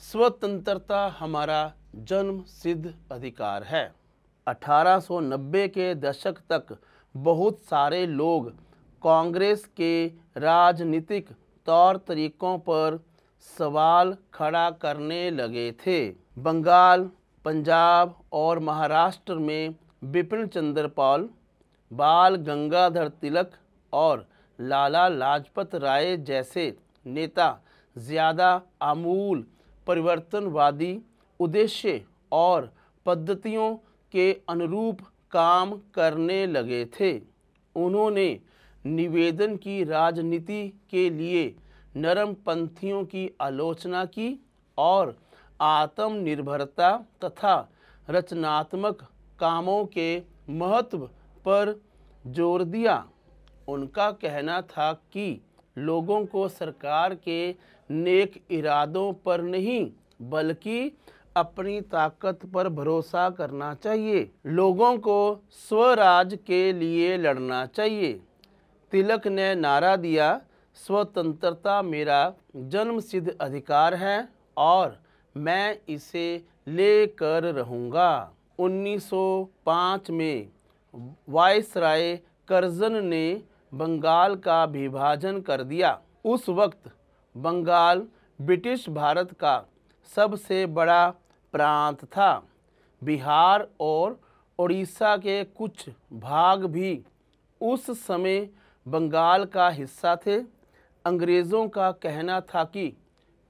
स्वतंत्रता हमारा जन्म सिद्ध अधिकार है। 1890 के दशक तक बहुत सारे लोग कांग्रेस के राजनीतिक तौर तरीकों पर सवाल खड़ा करने लगे थे। बंगाल, पंजाब और महाराष्ट्र में बिपिन चंद्र पाल, बाल गंगाधर तिलक और लाला लाजपत राय जैसे नेता ज़्यादा आमूल परिवर्तनवादी उद्देश्य और पद्धतियों के अनुरूप काम करने लगे थे। उन्होंने निवेदन की राजनीति के लिए नरमपंथियों की आलोचना की और आत्मनिर्भरता तथा रचनात्मक कामों के महत्व पर जोर दिया। उनका कहना था कि लोगों को सरकार के नेक इरादों पर नहीं बल्कि अपनी ताकत पर भरोसा करना चाहिए। लोगों को स्वराज के लिए लड़ना चाहिए। तिलक ने नारा दिया, स्वतंत्रता मेरा जन्मसिद्ध अधिकार है और मैं इसे लेकर रहूँगा। 1905 में वायसराय कर्जन ने बंगाल का विभाजन कर दिया। उस वक्त बंगाल ब्रिटिश भारत का सबसे बड़ा प्रांत था। बिहार और उड़ीसा के कुछ भाग भी उस समय बंगाल का हिस्सा थे। अंग्रेज़ों का कहना था कि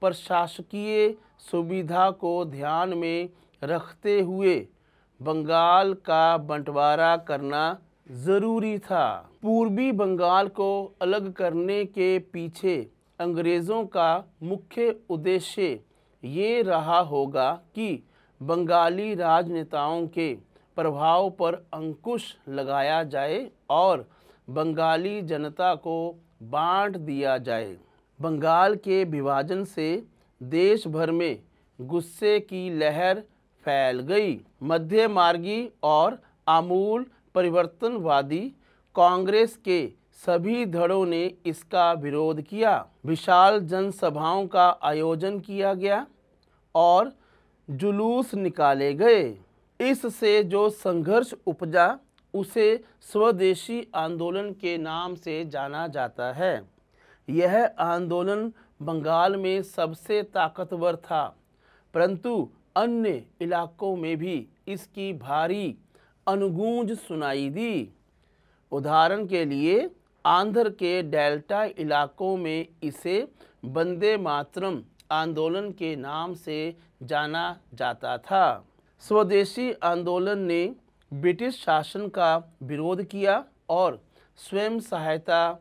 प्रशासकीय सुविधा को ध्यान में रखते हुए बंगाल का बंटवारा करना ज़रूरी था। पूर्वी बंगाल को अलग करने के पीछे अंग्रेज़ों का मुख्य उद्देश्य ये रहा होगा कि बंगाली राजनेताओं के प्रभाव पर अंकुश लगाया जाए और बंगाली जनता को बांट दिया जाए। बंगाल के विभाजन से देश भर में गुस्से की लहर फैल गई। मध्य मार्गी और आमूल परिवर्तनवादी कांग्रेस के सभी धड़ों ने इसका विरोध किया। विशाल जनसभाओं का आयोजन किया गया और जुलूस निकाले गए। इससे जो संघर्ष उपजा उसे स्वदेशी आंदोलन के नाम से जाना जाता है। यह आंदोलन बंगाल में सबसे ताकतवर था, परंतु अन्य इलाकों में भी इसकी भारी अनुगूंज सुनाई दी। उदाहरण के लिए आंध्र के डेल्टा इलाकों में इसे वंदे मातरम आंदोलन के नाम से जाना जाता था। स्वदेशी आंदोलन ने ब्रिटिश शासन का विरोध किया और स्वयं सहायता,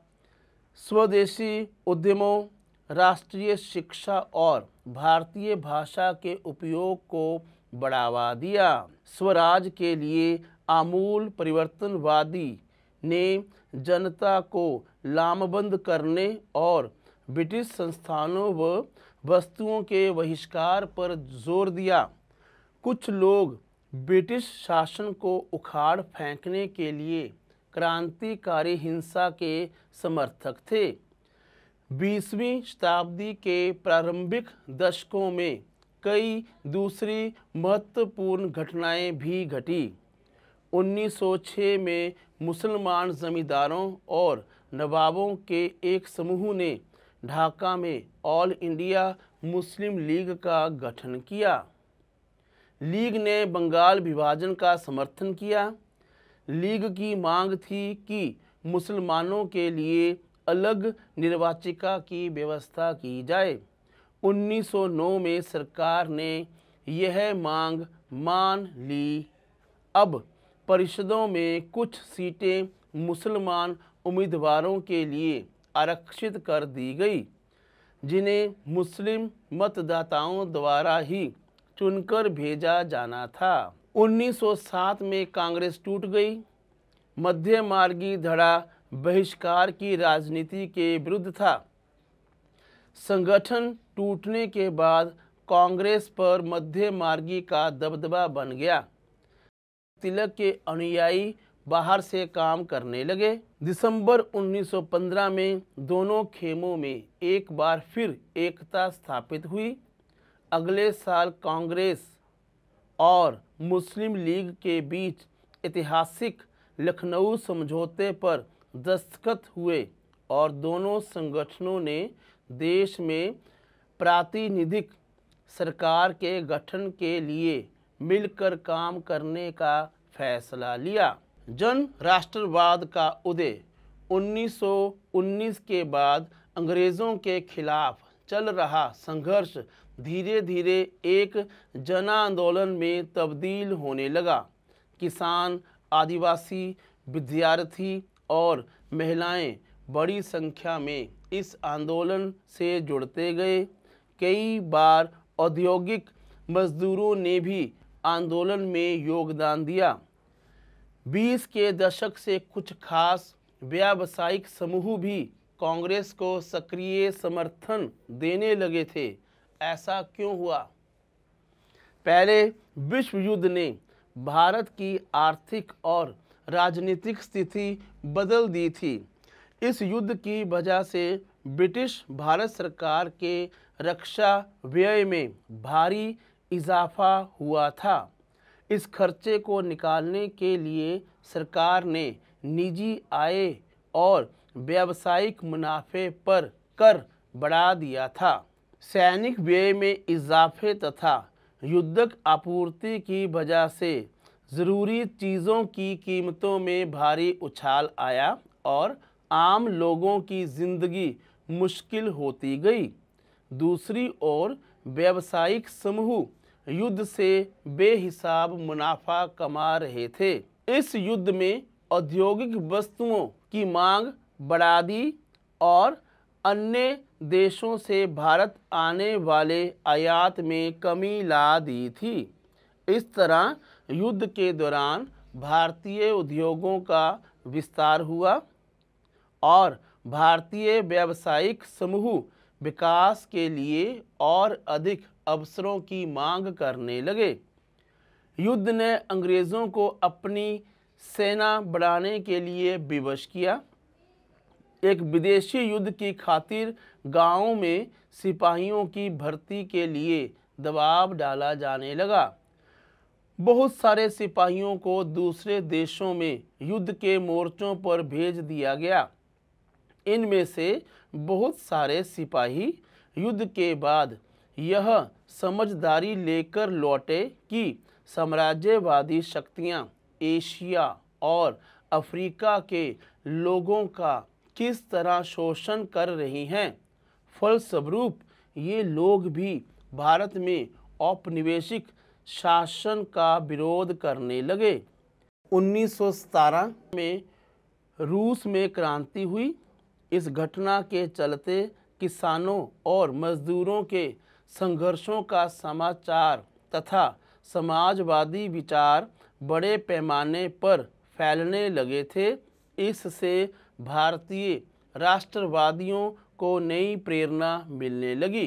स्वदेशी उद्यमों, राष्ट्रीय शिक्षा और भारतीय भाषा के उपयोग को बढ़ावा दिया। स्वराज के लिए आमूल परिवर्तनवादी ने जनता को लामबंद करने और ब्रिटिश संस्थानों व वस्तुओं के बहिष्कार पर जोर दिया। कुछ लोग ब्रिटिश शासन को उखाड़ फेंकने के लिए क्रांतिकारी हिंसा के समर्थक थे। 20वीं शताब्दी के प्रारंभिक दशकों में कई दूसरी महत्वपूर्ण घटनाएं भी घटी। 1906 में मुसलमान जमींदारों और नवाबों के एक समूह ने ढाका में ऑल इंडिया मुस्लिम लीग का गठन किया। लीग ने बंगाल विभाजन का समर्थन किया। लीग की मांग थी कि मुसलमानों के लिए अलग निर्वाचिका की व्यवस्था की जाए। 1909 में सरकार ने यह मांग मान ली। अब परिषदों में कुछ सीटें मुसलमान उम्मीदवारों के लिए आरक्षित कर दी गई, जिन्हें मुस्लिम मतदाताओं द्वारा ही चुनकर भेजा जाना था। 1907 में कांग्रेस टूट गई। मध्य मार्गी धड़ा बहिष्कार की राजनीति के विरुद्ध था। संगठन टूटने के बाद कांग्रेस पर मध्य मार्गी का दबदबा बन गया। तिलक के अनुयायी बाहर से काम करने लगे। दिसंबर 1915 में दोनों खेमों में एक बार फिर एकता स्थापित हुई। अगले साल कांग्रेस और मुस्लिम लीग के बीच ऐतिहासिक लखनऊ समझौते पर दस्तखत हुए और दोनों संगठनों ने देश में प्रातिनिधिक सरकार के गठन के लिए मिलकर काम करने का फैसला लिया। जन राष्ट्रवाद का उदय 1919 के बाद अंग्रेज़ों के खिलाफ चल रहा संघर्ष धीरे धीरे एक जन आंदोलन में तब्दील होने लगा। किसान, आदिवासी, विद्यार्थी और महिलाएं बड़ी संख्या में इस आंदोलन से जुड़ते गए। कई बार औद्योगिक मजदूरों ने भी आंदोलन में योगदान दिया। 20 के दशक से कुछ खास व्यावसायिक समूह भी कांग्रेस को सक्रिय समर्थन देने लगे थे। ऐसा क्यों हुआ? पहले विश्व युद्ध ने भारत की आर्थिक और राजनीतिक स्थिति बदल दी थी। इस युद्ध की वजह से ब्रिटिश भारत सरकार के रक्षा व्यय में भारी इजाफा हुआ था। इस खर्चे को निकालने के लिए सरकार ने निजी आय और व्यावसायिक मुनाफे पर कर बढ़ा दिया था। सैनिक व्यय में इजाफे तथा युद्धक आपूर्ति की वजह से ज़रूरी चीज़ों की कीमतों में भारी उछाल आया और आम लोगों की ज़िंदगी मुश्किल होती गई। दूसरी ओर व्यावसायिक समूह युद्ध से बेहिसाब मुनाफा कमा रहे थे। इस युद्ध में औद्योगिक वस्तुओं की मांग बढ़ा दी और अन्य देशों से भारत आने वाले आयात में कमी ला दी थी। इस तरह युद्ध के दौरान भारतीय उद्योगों का विस्तार हुआ और भारतीय व्यावसायिक समूह विकास के लिए और अधिक अवसरों की मांग करने लगे। युद्ध ने अंग्रेज़ों को अपनी सेना बढ़ाने के लिए विवश किया। एक विदेशी युद्ध की खातिर गांवों में सिपाहियों की भर्ती के लिए दबाव डाला जाने लगा। बहुत सारे सिपाहियों को दूसरे देशों में युद्ध के मोर्चों पर भेज दिया गया। इनमें से बहुत सारे सिपाही युद्ध के बाद यह समझदारी लेकर लौटे कि साम्राज्यवादी शक्तियां एशिया और अफ्रीका के लोगों का किस तरह शोषण कर रही हैं। फलस्वरूप ये लोग भी भारत में औपनिवेशिक शासन का विरोध करने लगे। 1917 में रूस में क्रांति हुई। इस घटना के चलते किसानों और मजदूरों के संघर्षों का समाचार तथा समाजवादी विचार बड़े पैमाने पर फैलने लगे थे। इससे भारतीय राष्ट्रवादियों को नई प्रेरणा मिलने लगी।